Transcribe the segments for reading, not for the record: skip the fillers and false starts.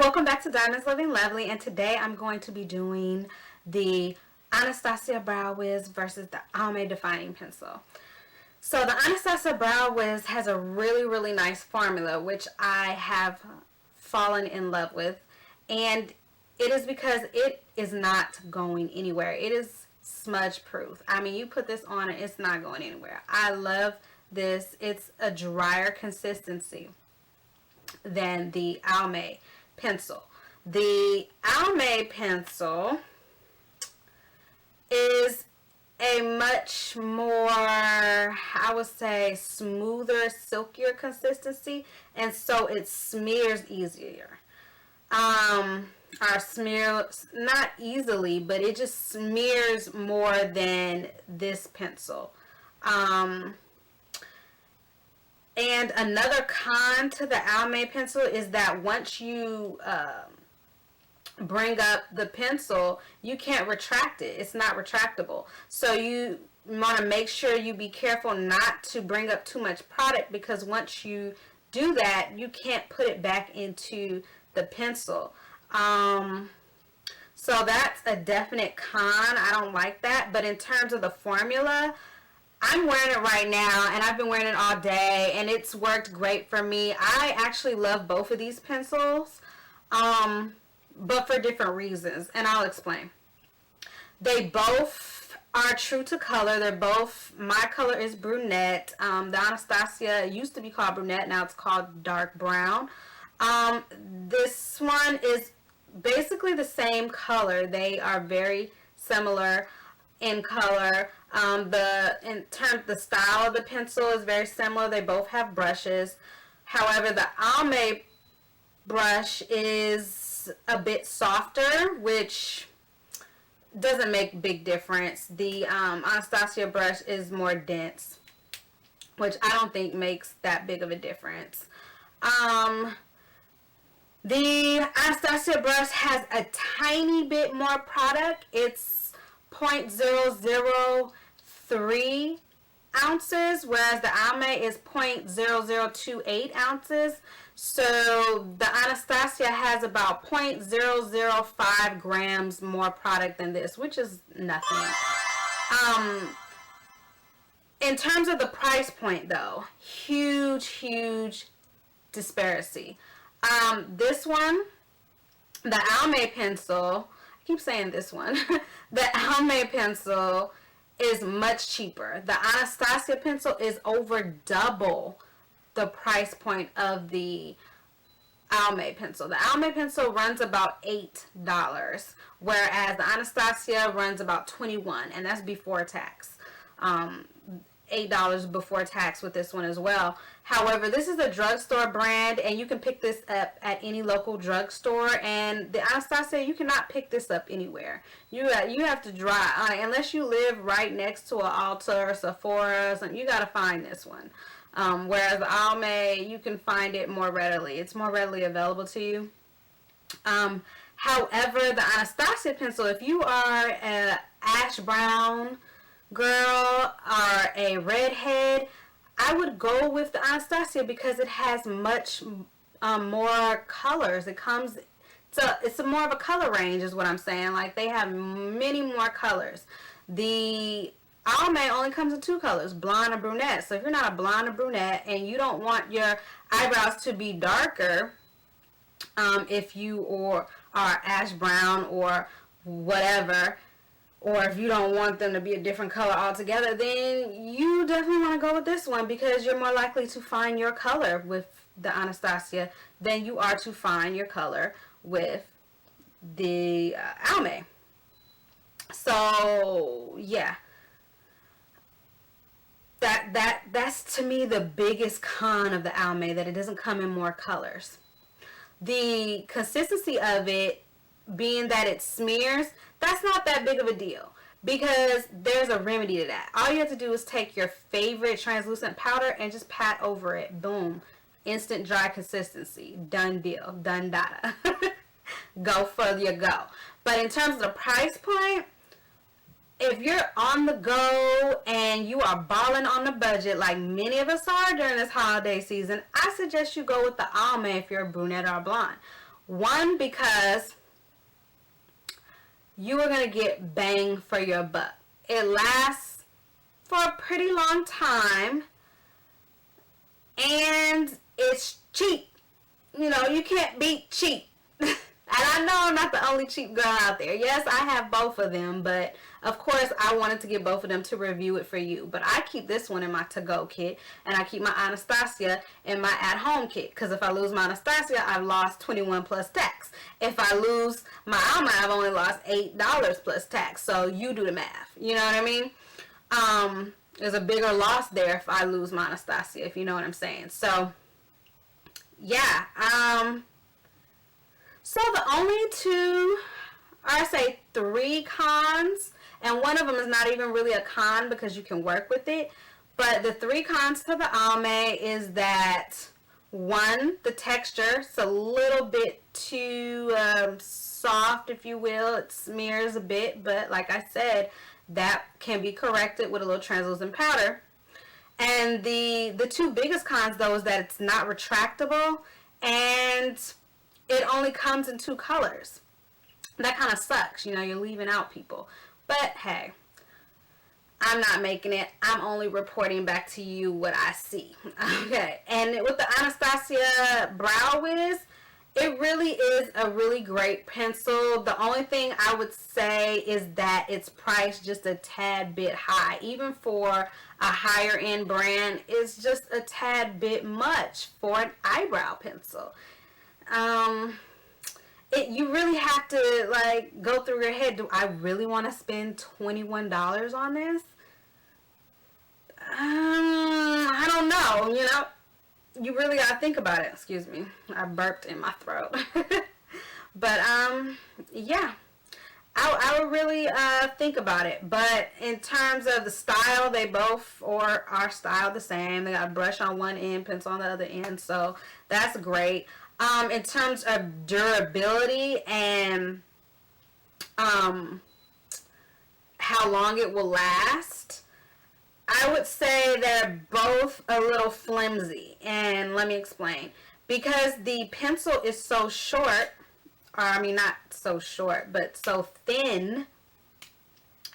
welcome back to Diamonds Living Lovely, and today I'm going to be doing the Anastasia Brow Wiz versus the Almay Defining Pencil. So the Anastasia Brow Wiz has a really nice formula, which I have fallen in love with, and it is because it is not going anywhere. It is smudge proof. I mean, you put this on and it's not going anywhere. I love this. It's a drier consistency than the Almay pencil. The Almay pencil is a much more, I would say, smoother, silkier consistency, and so it smears easier. Or smears, not easily, but it just smears more than this pencil. And another con to the Almay pencil is that once you bring up the pencil, you can't retract it. It's not retractable. So you want to make sure you be careful not to bring up too much product, because once you do that, you can't put it back into the pencil. So that's a definite con. I don't like that. But in terms of the formula, I'm wearing it right now, and I've been wearing it all day, and it's worked great for me. I actually love both of these pencils, but for different reasons, and I'll explain. They both are true to color. They're both, my color is brunette. The Anastasia used to be called brunette, now it's called dark brown. This one is basically the same color. They are very similar in color. The style of the pencil is very similar. They both have brushes. However, the Almay brush is a bit softer, which doesn't make a big difference. The Anastasia brush is more dense, which I don't think makes that big of a difference. The Anastasia brush has a tiny bit more product. It's 0.003 ounces, whereas the Almay is 0.0028 ounces. So the Anastasia has about 0.005 grams more product than this, which is nothing. In terms of the price point, though, huge disparity. This one, the Almay pencil, I keep saying this one, the Almay pencil is much cheaper. The Anastasia pencil is over double the price point of the Almay pencil. The Almay pencil runs about $8, whereas the Anastasia runs about $21, and that's before tax. $8 before tax with this one as well. However, this is a drugstore brand, and you can pick this up at any local drugstore. And the Anastasia, you cannot pick this up anywhere. You have to drive, unless you live right next to an Ulta or Sephora or something. You got to find this one. Whereas the Almay, you can find it more readily. It's more readily available to you. However, the Anastasia pencil, if you are an ash brown girl or a redhead, I would go with the Anastasia because it has much more colors. It's more of a color range is what I'm saying. Like, they have many more colors. The Almay only comes in two colors, blonde and brunette. So if you're not a blonde or brunette and you don't want your eyebrows to be darker, if you are ash brown or whatever, or if you don't want them to be a different color altogether, then you definitely want to go with this one, because you're more likely to find your color with the Anastasia than you are to find your color with the Almay. So yeah, that's to me the biggest con of the Almay, that it doesn't come in more colors. The consistency of it, being that it smears, that's not that big of a deal, because there's a remedy to that. All you have to do is take your favorite translucent powder and just pat over it. Boom. Instant dry consistency. Done deal. Done data. Go further you go. But in terms of the price point, if you're on the go and you are balling on the budget like many of us are during this holiday season, I suggest you go with the Almay if you're a brunette or a blonde. One, because you are going to get bang for your buck. It lasts for a pretty long time, and it's cheap. You know, you can't beat cheap. And I know I'm not the only cheap girl out there. Yes, I have both of them, but of course I wanted to get both of them to review it for you. But I keep this one in my to-go kit, and I keep my Anastasia in my at-home kit, because if I lose my Anastasia, I've lost 21 plus tax. If I lose my Almay, I've only lost $8 plus tax. So you do the math. You know what I mean? There's a bigger loss there if I lose my Anastasia, if you know what I'm saying. So yeah, so the only two, or I say 3 cons, and one of them is not even really a con because you can work with it, but the 3 cons to the Almay is that, one, the texture is a little bit too soft, if you will. It smears a bit, but like I said, that can be corrected with a little translucent powder. And the 2 biggest cons, though, is that it's not retractable, and it only comes in 2 colors. That kind of sucks, you know, you're leaving out people. But hey, I'm not making it. I'm only reporting back to you what I see. Okay, and with the Anastasia Brow Wiz, it really is a really great pencil. The only thing I would say is that it's priced just a tad bit high. Even for a higher end brand, it's just a tad bit much for an eyebrow pencil. You really have to like go through your head. Do I really want to spend $21 on this? I don't know. You know, you really gotta think about it. Excuse me, I burped in my throat. But yeah, I would really think about it. But in terms of the style, they both are styled the same. They got a brush on one end, pencil on the other end, so that's great. In terms of durability and how long it will last, I would say they're both a little flimsy, and let me explain. Because the pencil is so short, or I mean not so short, but so thin,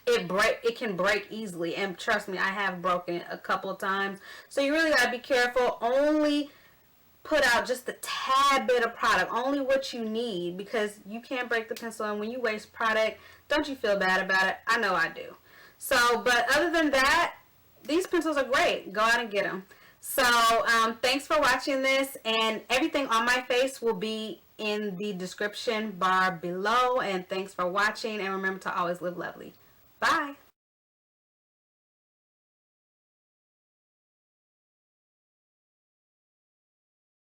it can break easily, and trust me, I have broken it a couple of times. So you really gotta be careful. Only put out just a tad bit of product, only what you need, because you can't break the pencil, and when you waste product, don't you feel bad about it? I know I do. So, but other than that, these pencils are great. Go out and get them. So, thanks for watching this, and everything on my face will be in the description bar below, and thanks for watching, and remember to always live lovely. Bye.